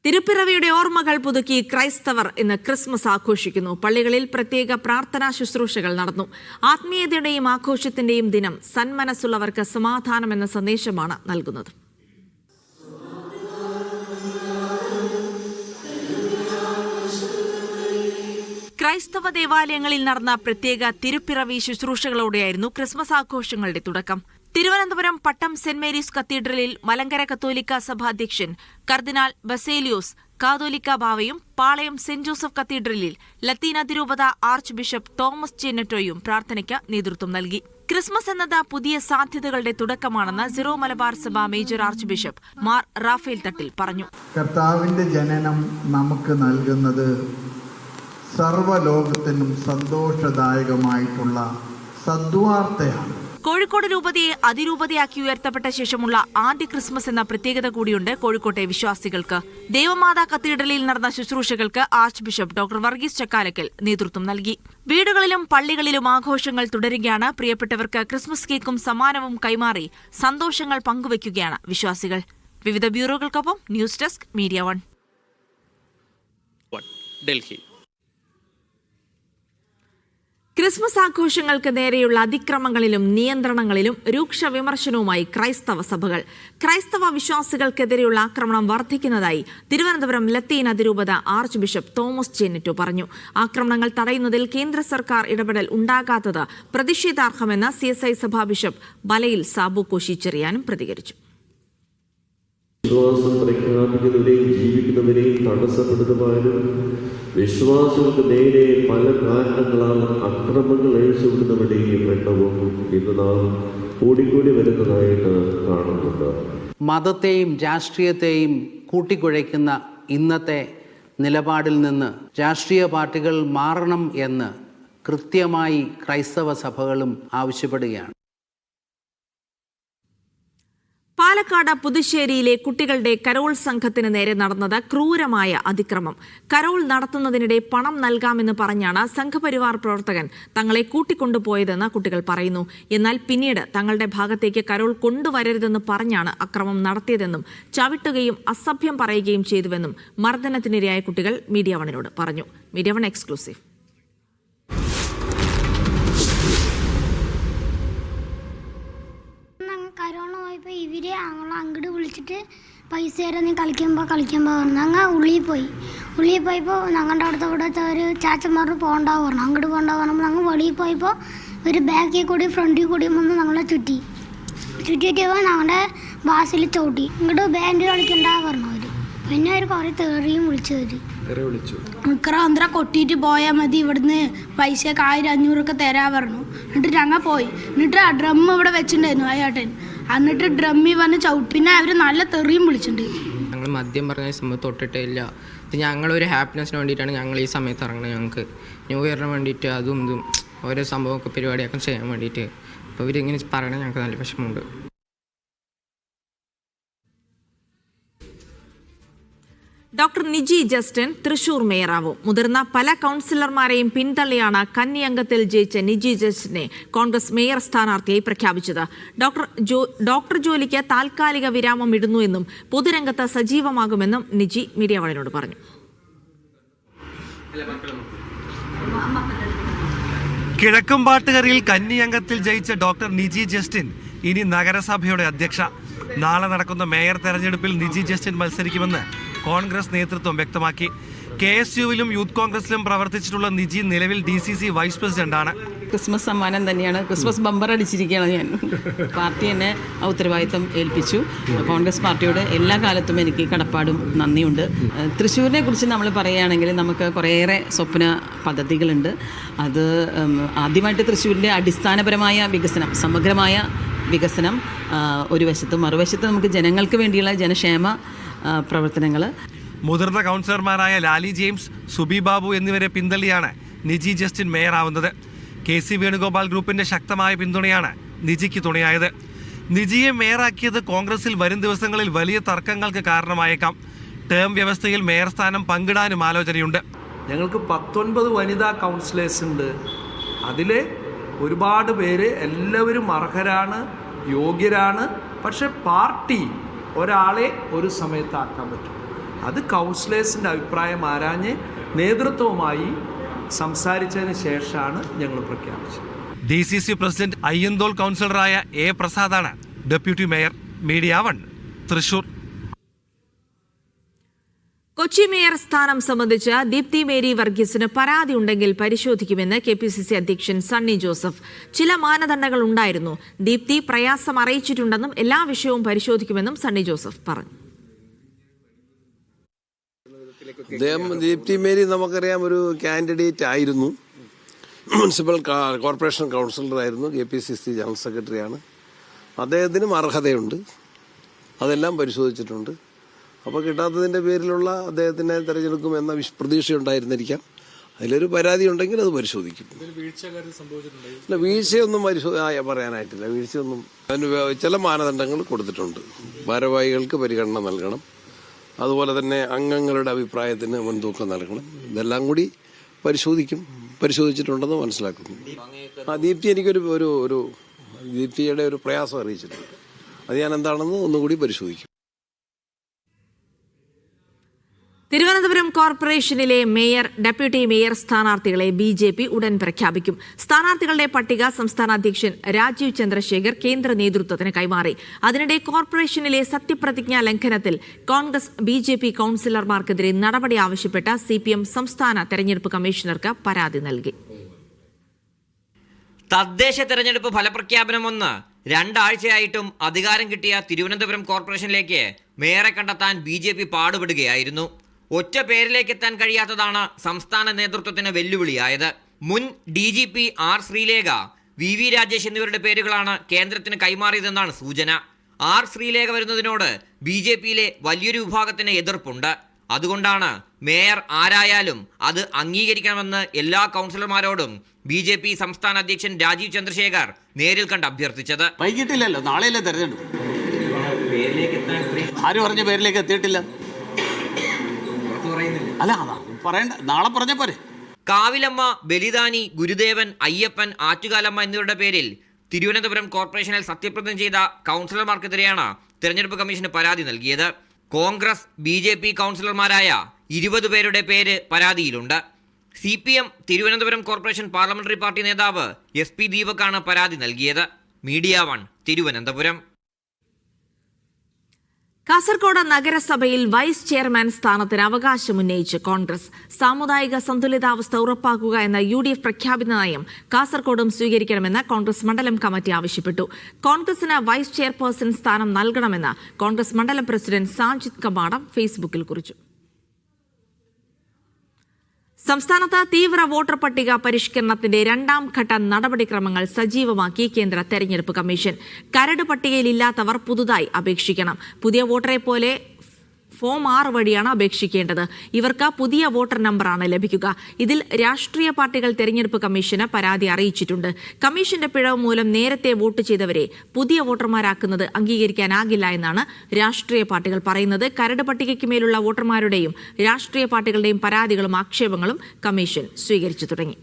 തിരുപ്പിറവിയുടെ ഓർമ്മകൾ പുതുക്കി ക്രൈസ്തവർ ഇന്ന് ക്രിസ്മസ് ആഘോഷിക്കുന്നു. പള്ളികളിൽ പ്രത്യേക പ്രാർത്ഥനാ ശുശ്രൂഷകൾ നടന്നു. ആത്മീയതയുടെയും ആഘോഷത്തിന്റെയും ദിനം സന്മനസ്സുള്ളവർക്ക് സമാധാനം എന്ന സന്ദേശമാണ് നൽകുന്നത്. ക്രൈസ്തവ ദേവാലയങ്ങളിൽ നടന്ന പ്രത്യേക തിരുപ്പിറവി ശുശ്രൂഷകളോടെയായിരുന്നു ക്രിസ്മസ് ആഘോഷങ്ങളുടെ തുടക്കം. തിരുവനന്തപുരം പട്ടം സെന്റ് മേരീസ് കത്തീഡ്രലിൽ മലങ്കര കത്തോലിക്ക സഭ അധ്യക്ഷൻ കർദിനാൾ ബസേലിയോസ് കാതോലിക്ക ബാവയും പാളയം സെന്റ് ജോസഫ് കത്തീഡ്രലിൽ ലത്തീൻ അതിരൂപത ആർച്ച് ബിഷപ്പ് തോമസ് ചെന്നറ്റോയും പ്രാർത്ഥനയ്ക്ക് നേതൃത്വം നൽകി. ക്രിസ്മസ് എന്നത് പുതിയ സാധ്യതകളുടെ തുടക്കമാണെന്ന് Syro Malabar Sabha major archbishop Mar Raphael Thattil പറഞ്ഞു. കർത്താവിന്റെ ജനനം നമുക്ക് നൽകുന്നത് സർവ്വലോകത്തിനും സന്തോഷദായകമായിട്ടുള്ള സദ്വാർത്തയാണ്. കോഴിക്കോട് രൂപതയെ അതിരൂപതയാക്കി ഉയർത്തപ്പെട്ട ശേഷമുള്ള ആദ്യ ക്രിസ്മസ് എന്ന പ്രത്യേകത കൂടിയുണ്ട് കോഴിക്കോട്ടെ വിശ്വാസികൾക്ക്. ദേവമാതാ കത്തീഡ്രലിൽ നടന്ന ശുശ്രൂഷകൾക്ക് archbishop doctor Varghese Chakkalakkal നേതൃത്വം നൽകി. വീടുകളിലും പള്ളികളിലും ആഘോഷങ്ങൾ തുടരുകയാണ്. പ്രിയപ്പെട്ടവർക്ക് ക്രിസ്മസ് കേക്കും സമ്മാനവും കൈമാറി സന്തോഷങ്ങൾ പങ്കുവയ്ക്കുകയാണ് വിശ്വാസികൾ. വിവിധ ബ്യൂറോകൾക്കൊപ്പം news desk media 1. Delhi. Christmas ആഘോഷങ്ങൾക്ക് നേരെയുള്ള അതിക്രമങ്ങളിലും നിയന്ത്രണങ്ങളിലും രൂക്ഷ വിമർശനവുമായി ക്രൈസ്തവ സഭകൾ. ക്രൈസ്തവ വിശ്വാസികൾക്കെതിരെയുള്ള ആക്രമണം വർദ്ധിക്കുന്നതായി തിരുവനന്തപുരം ലത്തീൻ അതിരൂപത ആർച്ച് ബിഷപ്പ് തോമസ് ചെന്നറ്റോ പറഞ്ഞു. ആക്രമണങ്ങൾ തടയുന്നതിൽ കേന്ദ്ര സർക്കാർ ഇടപെടൽ ഉണ്ടാകാത്തത് പ്രതിഷേധാർഹമെന്ന് CSI സഭാ ബിഷപ്പ് ബലയിൽ സാബു കോശിച്ചെറിയാനും പ്രതികരിച്ചു. വിശ്വാസം പ്രഖ്യാപിക്കുന്നതിനെയും ജീവിക്കുന്നതിനെയും തടസ്സപ്പെടുത്തുവാനും വിശ്വാസികൾക്ക് നേരെ പല കാരണങ്ങളാൽ അക്രമങ്ങൾ അഴിച്ചുവിടുന്നവരുടെയും എണ്ണവും ഇന്ന് നാം കൂടിക്കൂടി വരുന്നതായിട്ട് കാണുന്നുണ്ട്. മതത്തെയും രാഷ്ട്രീയത്തെയും കൂട്ടിക്കുഴയ്ക്കുന്ന ഇന്നത്തെ നിലപാടിൽ നിന്ന് രാഷ്ട്രീയ പാർട്ടികൾ മാറണം എന്ന് കൃത്യമായി ക്രൈസ്തവ സഭകളും ആവശ്യപ്പെടുകയാണ്. പാലക്കാട് പുതുശ്ശേരിയിലെ കുട്ടികളുടെ കരോൾ സംഘത്തിന് നേരെ നടന്നത് ക്രൂരമായ അതിക്രമം. കരോൾ നടത്തുന്നതിനിടെ പണം നൽകാമെന്ന് പറഞ്ഞാണ് സംഘപരിവാർ പ്രവർത്തകൻ തങ്ങളെ കൂട്ടിക്കൊണ്ടുപോയതെന്ന് കുട്ടികൾ പറയുന്നു. എന്നാൽ പിന്നീട് തങ്ങളുടെ ഭാഗത്തേക്ക് കരോൾ കൊണ്ടുവരരുതെന്ന് പറഞ്ഞാണ് അക്രമം നടത്തിയതെന്നും ചവിട്ടുകയും അസഭ്യം പറയുകയും ചെയ്തുവെന്നും മർദ്ദനത്തിനിരയായ കുട്ടികൾ മീഡിയ 1 പറഞ്ഞു. Media 1 exclusive. ഇവര് അങ്ങോട്ട് വിളിച്ചിട്ട് പൈസ തരാൻ നീ കളിക്കാൻ പറഞ്ഞു. അങ്ങ് ഉള്ളിൽ പോയപ്പോൾ ഞങ്ങളുടെ അവിടുത്തെ ഒരു ചാച്ചന്മാർ പോകണ്ടാ പറഞ്ഞു. അങ്ങോട്ട് പോകണ്ടാ പറഞ്ഞപ്പോൾ ഞങ്ങൾ വെളിയിൽ പോയപ്പോൾ ഒരു ബാക്കിൽ കൂടി ഫ്രണ്ടിൽ കൂടി വന്ന് ഞങ്ങളെ ചുറ്റിയിട്ടപ്പോൾ ഞങ്ങളുടെ ബാസിൽ ചവിട്ടി. ഇങ്ങോട്ട് ബാൻഡ് കളിക്കണ്ടാ പറഞ്ഞു അവർ. പിന്നെ അവർ കുറേ തെറിയും വിളിച്ചു. മിക്കറാന്തര കൊട്ടിയിട്ട് പോയാൽ മതി, ഇവിടുന്ന് പൈസ 1000-500 തരാ പറഞ്ഞു. എന്നിട്ട് ഞങ്ങൾ പോയി. എന്നിട്ട് ആ ഡ്രം ഇവിടെ വെച്ചിട്ടുണ്ടായിരുന്നു അയാട്ടൻ. എന്നിട്ട് ഡ്രമ്മിൽ വന്ന് ചവിട്ടി. പിന്നെ അവർ നല്ല തെറിയും വിളിച്ചിട്ടുണ്ട്. ഞങ്ങൾ മദ്യം പറഞ്ഞ സമയത്ത് തൊട്ടിട്ടേ ഇല്ല. ഞങ്ങളൊരു ഹാപ്പിനെസ്സിന് വേണ്ടിയിട്ടാണ് ഞങ്ങൾ ഈ സമയത്ത് ഇറങ്ങുന്നത്. ഞങ്ങൾക്ക് ന്യൂ ഇയറിന് വേണ്ടിയിട്ട് അതും ഇതും ഓരോ സംഭവമൊക്കെ പരിപാടിയൊക്കെ ചെയ്യാൻ വേണ്ടിയിട്ട്. അപ്പോൾ ഇവരിങ്ങനെ പറയണത് ഞങ്ങൾക്ക് നല്ല വിഷമമുണ്ട്. ഡോക്ടർ നിജി ജസ്റ്റിൻ തൃശൂർ മേയറാവും. മുതിർന്ന പല കൗൺസിലർമാരെയും പിന്തള്ളിയാണ് കന്നി അംഗത്തിൽ ജയിച്ച നിജി ജസ്റ്റിനെ കോൺഗ്രസ് മേയർ സ്ഥാനാർത്ഥിയായി പ്രഖ്യാപിച്ചത്. ഡോക്ടർ ജോലിക്ക് താൽക്കാലിക വിരാമം ഇടുന്നു എന്നും പൊതുരംഗത്ത് സജീവമാകുമെന്നും നിജി മീഡിയ 1 പറഞ്ഞു. കിഴക്കുംപാട്ടുകരയിൽ കന്നി അംഗത്തിൽ ജയിച്ച ഡോക്ടർ നിജി ജസ്റ്റിൻ ഇനി നഗരസഭയുടെ അധ്യക്ഷ. നാളെ നടക്കുന്ന മേയർ തെരഞ്ഞെടുപ്പിൽ നിജി ജസ്റ്റിൻ മത്സരിക്കുമെന്ന് കോൺഗ്രസ് നേതൃത്വം വ്യക്തമാക്കി. KSUവിലും യൂത്ത് കോൺഗ്രസിലും പ്രവർത്തിച്ചിട്ടുള്ള നിജി നിലവിൽ DCC വൈസ് പ്രസിഡന്റാണ്. ക്രിസ്മസ് സമ്മാനം തന്നെയാണ്. ക്രിസ്മസ് ബമ്പർ അടിച്ചിരിക്കുകയാണ് ഞാൻ. പാർട്ടി എന്നെ ഉത്തരവാദിത്തം ഏൽപ്പിച്ചു. കോൺഗ്രസ് പാർട്ടിയോട് എല്ലാ കാലത്തും എനിക്ക് കടപ്പാടും നന്ദിയുണ്ട്. തൃശ്ശൂരിനെ കുറിച്ച് നമ്മൾ പറയുകയാണെങ്കിൽ നമുക്ക് കുറേയേറെ സ്വപ്ന പദ്ധതികളുണ്ട്. അത് ആദ്യമായിട്ട് തൃശ്ശൂരിൻ്റെ അടിസ്ഥാനപരമായ വികസനം, സമഗ്രമായ വികസനം ഒരു വശത്ത്, മറുവശത്ത് നമുക്ക് ജനങ്ങൾക്ക് വേണ്ടിയുള്ള ജനക്ഷേമ പ്രവർത്തനങ്ങൾ. മുതിർന്ന കൗൺസിലർമാരായ ലാലി ജെയിംസ്, സുബി ബാബു എന്നിവരെ പിന്തള്ളിയാണ് നിജി ജസ്റ്റിൻ മേയറാവുന്നത്. KC വേണുഗോപാൽ ഗ്രൂപ്പിന്റെ ശക്തമായ പിന്തുണയാണ് നിജിക്ക് തുണയായത്. നിജിയെ മേയറാക്കിയത് കോൺഗ്രസിൽ വരും ദിവസങ്ങളിൽ വലിയ തർക്കങ്ങൾക്ക് കാരണമായേക്കാം. ടേം വ്യവസ്ഥയിൽ മേയർ സ്ഥാനം പങ്കിടാനും ആലോചനയുണ്ട്. ഞങ്ങൾക്ക് 19 വനിതാ കൗൺസിലേഴ്സ് ഉണ്ട്. അതിലെ ഒരുപാട് പേര് എല്ലാവരും അർഹരാണ്, യോഗ്യരാണ്. പക്ഷെ പാർട്ടി ഒരാളെ ഒരു സമയത്താക്കാൻ പറ്റും. അത് കൗൺസിലേഴ്സിൻ്റെ അഭിപ്രായം ആരാഞ്ഞ് നേതൃത്വവുമായി സംസാരിച്ചതിന് ശേഷമാണ് ഞങ്ങൾ പ്രഖ്യാപിച്ചത്. DCC പ്രസിഡന്റ് അയ്യന്തോൾ കൗൺസിലറായ A. പ്രസാദാണ് deputy mayor. Media 1 Thrissur. Kochi mayor സ്ഥാനം സംബന്ധിച്ച് ദീപ്തി മേരി വർഗീസിന് പരാതി ഉണ്ടെങ്കിൽ പരിശോധിക്കുമെന്ന് KPCC അധ്യക്ഷൻ സണ്ണി ജോസഫ്. ചില മാനദണ്ഡങ്ങൾ ഉണ്ടായിരുന്നു. ദീപ്തി പ്രയാസം അറിയിച്ചിട്ടുണ്ടെന്നും എല്ലാ വിഷയവും പരിശോധിക്കുമെന്നും സണ്ണി ജോസഫ് പറഞ്ഞു. ദീപ്തി മേരി നമുക്കറിയാം ഒരു കാൻഡിഡേറ്റ് ആയിരുന്നു. മുനിസിപ്പൽ കോർപ്പറേഷൻ കൗൺസിലറായിരുന്നു. KPCC ജനറൽ സെക്രട്ടറിയാണ്. അദ്ദേഹത്തിനും അർഹതയുണ്ട്. അതെല്ലാം പരിശോധിച്ചിട്ടുണ്ട്. അപ്പോൾ കിട്ടാത്തതിൻ്റെ പേരിലുള്ള അദ്ദേഹത്തിനെ തിരഞ്ഞെടുക്കുമെന്ന പ്രതീക്ഷയുണ്ടായിരുന്നിരിക്കാം. അതിലൊരു പരാതി ഉണ്ടെങ്കിൽ അത് പരിശോധിക്കും. ഇല്ല, വീഴ്ചയൊന്നും പറയാനായിട്ടില്ല. വീഴ്ചയൊന്നും അതിന് ചില മാനദണ്ഡങ്ങൾ കൊടുത്തിട്ടുണ്ട്. ഭാരവാഹികൾക്ക് പരിഗണന നൽകണം, അതുപോലെ തന്നെ അംഗങ്ങളുടെ അഭിപ്രായത്തിന് മുൻതൂക്കം നൽകണം. ഇതെല്ലാം കൂടി പരിശോധിച്ചിട്ടുണ്ടെന്ന് മനസ്സിലാക്കുന്നു. ദീപ്തി എനിക്കൊരു ദീപ്തിയുടെ ഒരു പ്രയാസം അറിയിച്ചിട്ടുണ്ട്. അത് ഞാൻ എന്താണെന്ന് ഒന്നുകൂടി പരിശോധിക്കും. തിരുവനന്തപുരം കോർപ്പറേഷനിലെ മേയർ, ഡെപ്യൂട്ടി മേയർ സ്ഥാനാർത്ഥികളെ BJP ഉടൻ പ്രഖ്യാപിക്കും. സ്ഥാനാർത്ഥികളുടെ പട്ടിക സംസ്ഥാന അധ്യക്ഷൻ രാജീവ് ചന്ദ്രശേഖർ കേന്ദ്ര നേതൃത്വത്തിന് കൈമാറി. അതിനിടെ കോർപ്പറേഷനിലെ സത്യപ്രതിജ്ഞാ ലംഘനത്തിൽ കോൺഗ്രസ് BJP കൌൺസിലർമാർക്കെതിരെ നടപടി ആവശ്യപ്പെട്ട CPM സംസ്ഥാന തെരഞ്ഞെടുപ്പ് കമ്മീഷണർക്ക് പരാതി നൽകി. തദ്ദേശ തെരഞ്ഞെടുപ്പ് ഫലപ്രഖ്യാപനം വന്ന് 2 ആഴ്ചയായിട്ടും അധികാരം കിട്ടിയ തിരുവനന്തപുരം കോർപ്പറേഷനിലേക്ക് മേയറെ കണ്ടെത്താൻ BJP പാടുപെടുകയായിരുന്നു. ഒറ്റ പേരിലേക്ക് എത്താൻ കഴിയാത്തതാണ് സംസ്ഥാന നേതൃത്വത്തിന് വെല്ലുവിളിയായത്. മുൻ DGP R. Sreelekha, VV Rajesh എന്നിവരുടെ പേരുകളാണ് കേന്ദ്രത്തിന് കൈമാറിയതെന്നാണ് സൂചന. R. ശ്രീലേഖ വരുന്നതിനോട് BJPയിലെ വലിയൊരു വിഭാഗത്തിന് എതിർപ്പുണ്ട്. അതുകൊണ്ടാണ് മേയർ ആരായാലും അത് അംഗീകരിക്കണമെന്ന് എല്ലാ കൗൺസിലർമാരോടും BJP സംസ്ഥാന അധ്യക്ഷൻ രാജീവ് ചന്ദ്രശേഖർ നേരിൽ കണ്ട് അഭ്യർത്ഥിച്ചത്. വൈകിട്ടില്ലല്ലോ, നാളെയല്ലേ തെരഞ്ഞെടുപ്പ്. ആര് പറഞ്ഞ പേരിലേക്ക് എത്തിയിട്ടില്ല? അല്ല, അതാ പറയണ്ട, നാളെ പറഞ്ഞ പോരെ. കാവിലമ്മ, ബലിദാനി, ഗുരുദേവൻ, അയ്യപ്പൻ, ആറ്റുകാലമ്മ എന്നിവരുടെ പേരിൽ തിരുവനന്തപുരം കോർപ്പറേഷനിൽ സത്യപ്രതിജ്ഞ ചെയ്ത കൗൺസിലർമാർക്കെതിരെയാണ് തെരഞ്ഞെടുപ്പ് കമ്മീഷന് പരാതി നൽകിയത്. കോൺഗ്രസ് BJP കൗൺസിലർമാരായ 20 പേരുടെ പേര് പരാതിയിലുണ്ട്. CPM Thiruvananthapuram corporation parliamentary party നേതാവ് SP ദീപക്കാണ് പരാതി നൽകിയത്. മീഡിയ 1 തിരുവനന്തപുരം. കാസർഗോഡ് നഗരസഭയിൽ വൈസ് ചെയർമാൻ സ്ഥാനത്തിന് അവകാശമുന്നയിച്ച് കോൺഗ്രസ്. സാമുദായിക സന്തുലിതാവസ്ഥ ഉറപ്പാക്കുക എന്ന UDF പ്രഖ്യാപിത നയം കാസർഗോഡും സ്വീകരിക്കണമെന്ന് കോൺഗ്രസ് മണ്ഡലം കമ്മിറ്റി ആവശ്യപ്പെട്ടു. കോൺഗ്രസിന് വൈസ് ചെയർപേഴ്സൺ സ്ഥാനം നൽകണമെന്ന് കോൺഗ്രസ് മണ്ഡലം പ്രസിഡന്റ് സാജിദ് കമാടം ഫേസ്ബുക്കിൽ കുറിച്ചു. സംസ്ഥാനത്ത് തീവ്ര വോട്ടർ പട്ടിക പരിഷ്കരണത്തിന്റെ 2ാം ഘട്ട നടപടിക്രമങ്ങൾ സജീവമാക്കി കേന്ദ്ര തെരഞ്ഞെടുപ്പ് കമ്മീഷൻ. കരട് പട്ടികയിലില്ലാത്തവർ പുതുതായി അപേക്ഷിക്കണം. പുതിയ വോട്ടറെ പോലെ ഫോം 6 വഴിയാണ് അപേക്ഷിക്കേണ്ടത്. ഇവർക്ക് പുതിയ വോട്ടർ നമ്പറാണ് ലഭിക്കുക. ഇതിൽ രാഷ്ട്രീയ പാർട്ടികൾ തെരഞ്ഞെടുപ്പ് കമ്മീഷന് പരാതി അറിയിച്ചിട്ടുണ്ട്. കമ്മീഷന്റെ പിഴവ് മൂലം നേരത്തെ വോട്ട് ചെയ്തവരെ പുതിയ വോട്ടർമാരാക്കുന്നത് അംഗീകരിക്കാനാകില്ല എന്നാണ് രാഷ്ട്രീയ പാർട്ടികൾ പറയുന്നത്. കരട് പട്ടികയ്ക്ക് മേലുള്ള വോട്ടർമാരുടെയും രാഷ്ട്രീയ പാർട്ടികളുടെയും പരാതികളും ആക്ഷേപങ്ങളും കമ്മീഷൻ സ്വീകരിച്ചു തുടങ്ങി.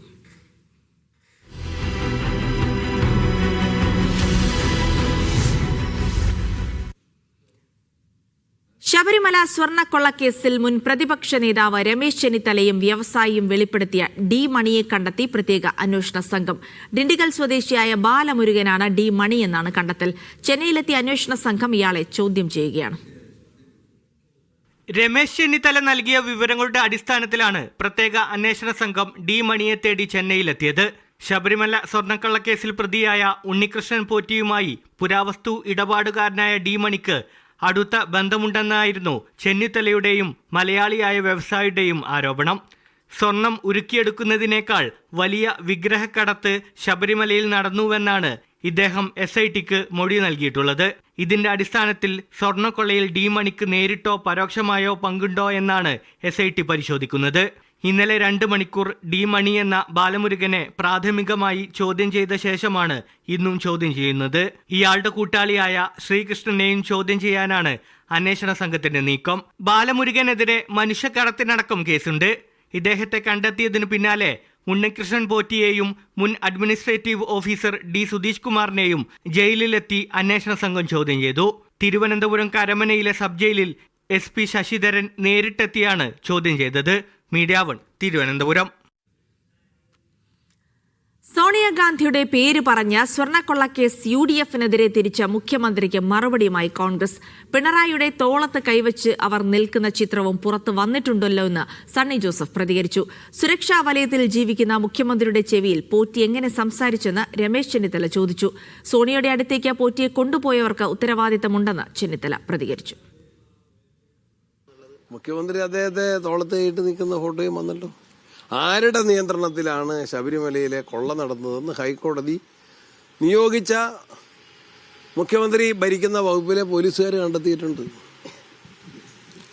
ശബരിമല സ്വർണ്ണക്കൊള്ളക്കേസിൽ മുൻ പ്രതിപക്ഷ നേതാവ് രമേശ് ചെന്നിത്തലയും വ്യവസായിയും വെളിപ്പെടുത്തിയ ഡി മണിയെ കണ്ടെത്തി പ്രത്യേക അന്വേഷണ സംഘം. ഡിണ്ടിഗൽ സ്വദേശിയായ ബാലമുരുകനാണ് ഡി മണി എന്നാണ് കണ്ടെത്തൽ. ചെന്നൈയിലെത്തിയ അന്വേഷണ സംഘം ഇയാളെ ചോദ്യം ചെയ്യുകയാണ്. രമേശ് ചെന്നിത്തല നൽകിയ വിവരങ്ങളുടെ അടിസ്ഥാനത്തിലാണ് പ്രത്യേക അന്വേഷണ സംഘം ഡി മണിയെ തേടി ചെന്നൈയിലെത്തിയത്. ശബരിമല സ്വർണ്ണക്കള്ളക്കേസിൽ പ്രതിയായ ഉണ്ണികൃഷ്ണൻ പോറ്റിയുമായി പുരാവസ്തു ഇടപാടുകാരനായ ഡി മണിക്ക് അടുത്ത ബന്ധമുണ്ടെന്നായിരുന്നു ചെന്നിത്തലയുടെയും മലയാളിയായ വ്യവസായിയുടെയും ആരോപണം. സ്വർണം ഉരുക്കിയെടുക്കുന്നതിനേക്കാൾ വലിയ വിഗ്രഹക്കടത്ത് ശബരിമലയിൽ നടന്നുവെന്നാണ് ഇദ്ദേഹം SITക്ക് മൊഴി നൽകിയിട്ടുള്ളത്. ഇതിന്റെ അടിസ്ഥാനത്തിൽ സ്വർണ്ണക്കൊള്ളയിൽ ഡി മണിക്ക് നേരിട്ടോ പരോക്ഷമായോ പങ്കുണ്ടോ എന്നാണ് SIT പരിശോധിക്കുന്നത്. ഇന്നലെ 2 മണിക്കൂർ ഡി മണി എന്ന ബാലമുരുകനെ പ്രാഥമികമായി ചോദ്യം ചെയ്ത ശേഷമാണ് ഇന്നും ചോദ്യം ചെയ്യുന്നത്. ഇയാളുടെ കൂട്ടാളിയായ ശ്രീകൃഷ്ണനെയും ചോദ്യം ചെയ്യാനാണ് അന്വേഷണ സംഘത്തിന്റെ നീക്കം. ബാലമുരുകനെതിരെ മനുഷ്യക്കടത്തിനടക്കം കേസുണ്ട്. ഇദ്ദേഹത്തെ കണ്ടെത്തിയതിനു പിന്നാലെ ഉണ്ണികൃഷ്ണൻ പോറ്റിയെയും മുൻ അഡ്മിനിസ്ട്രേറ്റീവ് ഓഫീസർ ഡി സുധീഷ് കുമാറിനെയും ജയിലിലെത്തി അന്വേഷണ സംഘം ചോദ്യം ചെയ്തു. തിരുവനന്തപുരം കരമനയിലെ സബ് ജയിലിൽ SP ശശിധരൻ നേരിട്ടെത്തിയാണ് ചോദ്യം ചെയ്തത്. മീഡിയ 1 തിരുവനന്തപുരം. സോണിയാഗാന്ധിയുടെ പേര് പറഞ്ഞ സ്വർണ്ണക്കൊള്ളക്കേസ് UDF-നെതിരെ തിരിച്ച മുഖ്യമന്ത്രിക്ക് മറുപടിയുമായി കോൺഗ്രസ്. പിണറായിയുടെ തോളത്ത് കൈവച്ച് അവർ നിൽക്കുന്ന ചിത്രവും പുറത്തു വന്നിട്ടുണ്ടല്ലോ എന്ന് സണ്ണി ജോസഫ് പ്രതികരിച്ചു. സുരക്ഷാ വലയത്തിൽ ജീവിക്കുന്ന മുഖ്യമന്ത്രിയുടെ ചെവിയിൽ പോറ്റി എങ്ങനെ സംസാരിച്ചെന്ന് രമേശ് ചെന്നിത്തല ചോദിച്ചു. സോണിയയുടെ അടുത്തേക്ക് പോറ്റിയെ കൊണ്ടുപോയവർക്ക് ഉത്തരവാദിത്തമുണ്ടെന്ന് ചെന്നിത്തല പ്രതികരിച്ചു. മുഖ്യമന്ത്രി അദ്ദേഹത്തെ തോളത്ത് കയറ്റി നിൽക്കുന്ന ഫോട്ടോയും വന്നല്ലോ. ആരുടെ നിയന്ത്രണത്തിലാണ് ശബരിമലയിലെ കൊള്ള നടന്നതെന്ന് ഹൈക്കോടതി നിയോഗിച്ച മുഖ്യമന്ത്രി ഭരിക്കുന്ന വകുപ്പിലെ പോലീസുകാർ കണ്ടെത്തിയിട്ടുണ്ട്.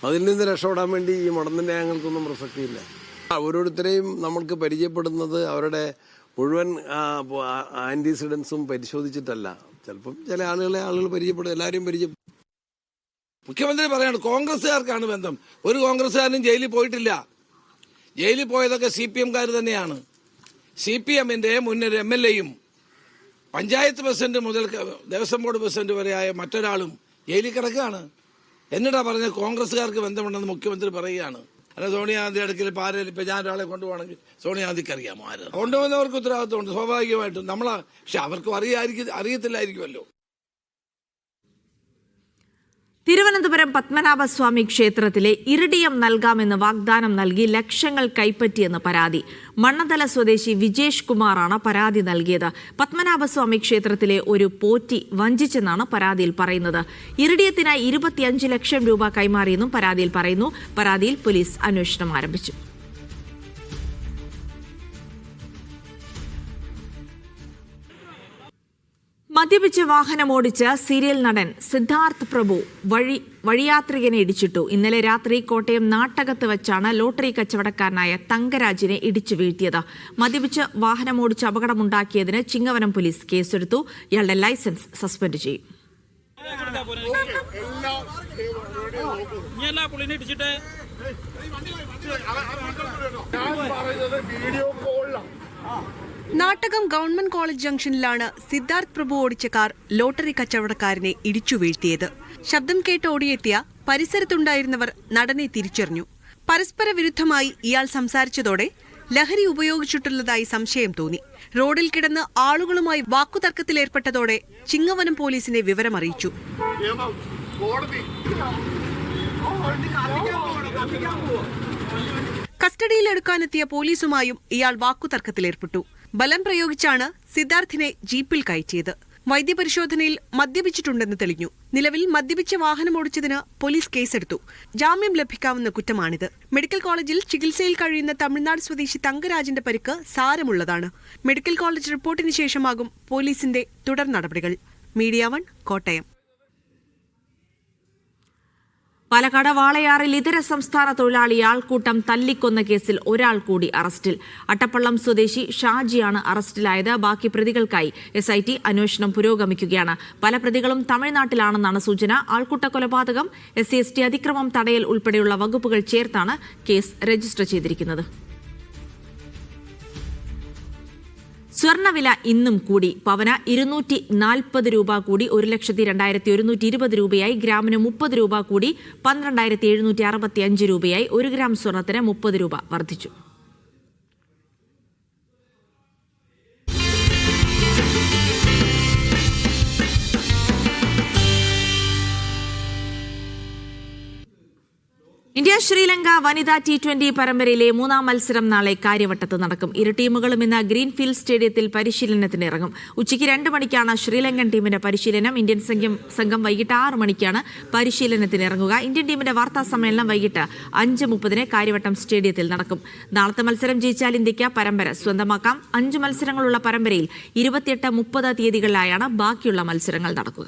അതിൽ നിന്ന് രക്ഷപ്പെടാൻ വേണ്ടി ഈ മടന്നിൻ്റെ ഞങ്ങൾക്കൊന്നും പ്രസക്തിയില്ല. ഓരോരുത്തരെയും നമ്മൾക്ക് പരിചയപ്പെടുന്നത് അവരുടെ മുഴുവൻ ആൻറ്റിസിഡൻസും പരിശോധിച്ചിട്ടല്ല. ചിലപ്പം ചില ആളുകൾ പരിചയപ്പെടും, എല്ലാവരെയും പരിചയപ്പെടും. മുഖ്യമന്ത്രി പറയാണ് കോൺഗ്രസ്സുകാർക്കാണ് ബന്ധം. ഒരു കോൺഗ്രസ്സുകാരനും ജയിലിൽ പോയിട്ടില്ല. ജയിലിൽ പോയതൊക്കെ CPM-കാർ തന്നെയാണ്. CPM-ന്റെ മുന്നൊരു MLA-യും പഞ്ചായത്ത് പ്രസിഡന്റ് മുതൽ ദേവസ്വം ബോർഡ് പ്രസിഡന്റ് വരെയായ മറ്റൊരാളും ജയിലിൽ കിടക്കുകയാണ്. എന്നിട്ടാ പറഞ്ഞത് കോൺഗ്രസ്സുകാർക്ക് ബന്ധമുണ്ടെന്ന് മുഖ്യമന്ത്രി പറയുകയാണ്. അല്ല, സോണിയാഗാന്ധി അടുക്കൽ ഇപ്പം ഞാൻ ഒരാളെ കൊണ്ടുപോകണമെങ്കിൽ സോണിയാഗാന്ധിക്ക് അറിയാമോ? ആര് കൊണ്ടുപോകുന്നവർക്ക് ഉത്തരവാദിത്വമുണ്ട് സ്വാഭാവികമായിട്ടും. പക്ഷെ അവർക്കും അറിയത്തില്ലായിരിക്കുമല്ലോ. തിരുവനന്തപുരം പത്മനാഭസ്വാമി ക്ഷേത്രത്തിലെ ഇറിഡിയം നൽകാമെന്ന് വാഗ്ദാനം നൽകി ലക്ഷങ്ങൾ കൈപ്പറ്റിയെന്ന് പരാതി. മണ്ണന്തല സ്വദേശി വിജേഷ് കുമാറാണ് പരാതി നൽകിയത്. പത്മനാഭസ്വാമി ക്ഷേത്രത്തിലെ ഒരു പോറ്റി വഞ്ചിച്ചെന്നാണ് പരാതിയിൽ പറയുന്നത്. ഇറിഡിയത്തിനായി 25 ലക്ഷം രൂപ കൈമാറിയെന്നും പരാതിയിൽ പറയുന്നു. പരാതിയിൽ പോലീസ് അന്വേഷണം ആരംഭിച്ചു. മദ്യപിച്ച് വാഹനമോടിച്ച് സീരിയൽ നടൻ സിദ്ധാർത്ഥ് പ്രഭു വഴിയാത്രികനെ ഇടിച്ചിട്ടു. ഇന്നലെ രാത്രി കോട്ടയം നാട്ടകത്ത് വെച്ചാണ് ലോട്ടറി കച്ചവടക്കാരനായ തങ്കരാജിനെ ഇടിച്ചു വീഴ്ത്തിയത്. മദ്യപിച്ച് വാഹനമോടിച്ച് അപകടമുണ്ടാക്കിയതിന് ചിങ്ങവനം പോലീസ് കേസെടുത്തു. ഇയാളുടെ ലൈസൻസ് സസ്പെൻഡ് ചെയ്യും. നാട്ടകം ഗവൺമെന്റ് കോളേജ് ജംഗ്ഷനിലാണ് സിദ്ധാർത്ഥ് പ്രഭു ഓടിച്ച കാർ ലോട്ടറി കച്ചവടക്കാരനെ ഇടിച്ചു വീഴ്ത്തിയത്. ശബ്ദം കേട്ട് ഓടിയെത്തിയ പരിസരത്തുണ്ടായിരുന്നവർ നടനെ തിരിച്ചറിഞ്ഞു. പരസ്പര വിരുദ്ധമായി ഇയാൾ സംസാരിച്ചതോടെ ലഹരി ഉപയോഗിച്ചിട്ടുള്ളതായി സംശയം തോന്നി. റോഡിൽ കിടന്ന് ആളുകളുമായി വാക്കുതർക്കത്തിലേർപ്പെട്ടതോടെ ചിങ്ങവനം പോലീസിനെ വിവരമറിയിച്ചു. കസ്റ്റഡിയിലെടുക്കാനെത്തിയ പോലീസുമായും ഇയാൾ വാക്കുതർക്കത്തിലേർപ്പെട്ടു. ബലം പ്രയോഗിച്ചാണ് സിദ്ധാർത്ഥിനെ ജീപ്പിൽ കയറ്റിയത്. വൈദ്യപരിശോധനയിൽ മദ്യപിച്ചിട്ടുണ്ടെന്ന് തെളിഞ്ഞു. നിലവിൽ മദ്യപിച്ച് വാഹനമോടിച്ചതിന് പോലീസ് കേസെടുത്തു. ജാമ്യം ലഭിക്കാവുന്ന കുറ്റമാണിത്. മെഡിക്കൽ കോളേജിൽ ചികിത്സയിൽ കഴിയുന്ന തമിഴ്നാട് സ്വദേശി തങ്കരാജിന്റെ പരിക്ക് സാരമുള്ളതാണ്. മെഡിക്കൽ കോളേജ് റിപ്പോർട്ടിന് ശേഷമാകും പോലീസിന്റെ തുടർ നടപടികൾ. മീഡിയ 1 കോട്ടയം. പാലക്കാട് വാളയാറിൽ ഇതര സംസ്ഥാന തൊഴിലാളി ആൾക്കൂട്ടം തല്ലിക്കൊന്ന കേസിൽ ഒരാൾ കൂടി അറസ്റ്റിൽ. അട്ടപ്പള്ളം സ്വദേശി ഷാജിയാണ് അറസ്റ്റിലായത്. ബാക്കി പ്രതികൾക്കായി SIT അന്വേഷണം പുരോഗമിക്കുകയാണ്. പല പ്രതികളും തമിഴ്നാട്ടിലാണെന്നാണ് സൂചന. ആൾക്കൂട്ട കൊലപാതകം, SC/ST അതിക്രമം തടയൽ ഉൾപ്പെടെയുള്ള വകുപ്പുകൾ ചേർത്താണ് കേസ് രജിസ്റ്റർ ചെയ്തിരിക്കുന്നത്. സ്വർണ്ണവില ഇന്നും കൂടി. പവന് 240 രൂപ കൂടി 1,02,120 രൂപയായി. ഗ്രാമിന് 30 രൂപ കൂടി 12,765 രൂപയായി. 1 ഗ്രാം സ്വർണത്തിന് 30 രൂപ വർദ്ധിച്ചു. ഇന്ത്യ ശ്രീലങ്ക വനിതാ T20 പരമ്പരയിലെ 3ാം മത്സരം നാളെ കാര്യവട്ടത്ത് നടക്കും. ഇരു ടീമുകളും ഇന്ന് ഗ്രീൻഫീൽഡ് സ്റ്റേഡിയത്തിൽ പരിശീലനത്തിന് ഇറങ്ങും. ഉച്ചയ്ക്ക് 2 മണിക്കാണ് ശ്രീലങ്കൻ ടീമിന്റെ പരിശീലനം. ഇന്ത്യൻ സംഘം വൈകിട്ട് 6 മണിക്കാണ് പരിശീലനത്തിന് ഇറങ്ങുക. ഇന്ത്യൻ ടീമിന്റെ വാർത്താ സമ്മേളനം വൈകിട്ട് 5:30 കാര്യവട്ടം സ്റ്റേഡിയത്തിൽ നടക്കും. നാളത്തെ മത്സരം ജയിച്ചാൽ ഇന്ത്യയ്ക്ക് പരമ്പര സ്വന്തമാക്കാം. 5 മത്സരങ്ങളുള്ള പരമ്പരയിൽ 28, 30 തീയതികളിലായാണ് ബാക്കിയുള്ള മത്സരങ്ങൾ നടക്കുക.